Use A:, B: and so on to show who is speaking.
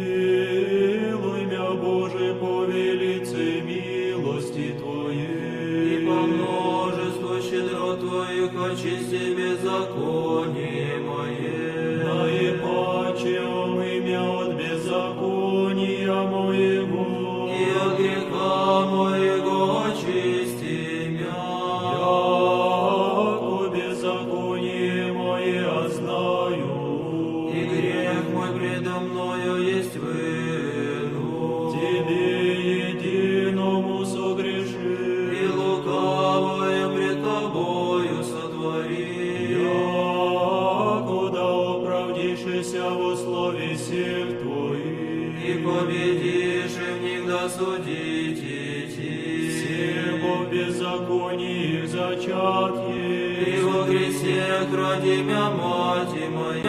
A: Помилуй мя, Боже, по велице милости Твоей,
B: И по множеству щедрот Твоих очисти беззаконие мое.
A: наипаче омый мя от беззакония моего,
B: И от греха моего очисти мя.
A: яко беззаконие мое знаю,
B: И грех мой предо мною есть вину.
A: Тебе единому согрешил,
B: И лукавое пред Тобою сотвори.
A: якуда оправдишься во слове всех Твоих,
B: И победишь в них досудить идти.
A: всего беззаконии их зачатье,
B: И во грехах роди мя мать моя.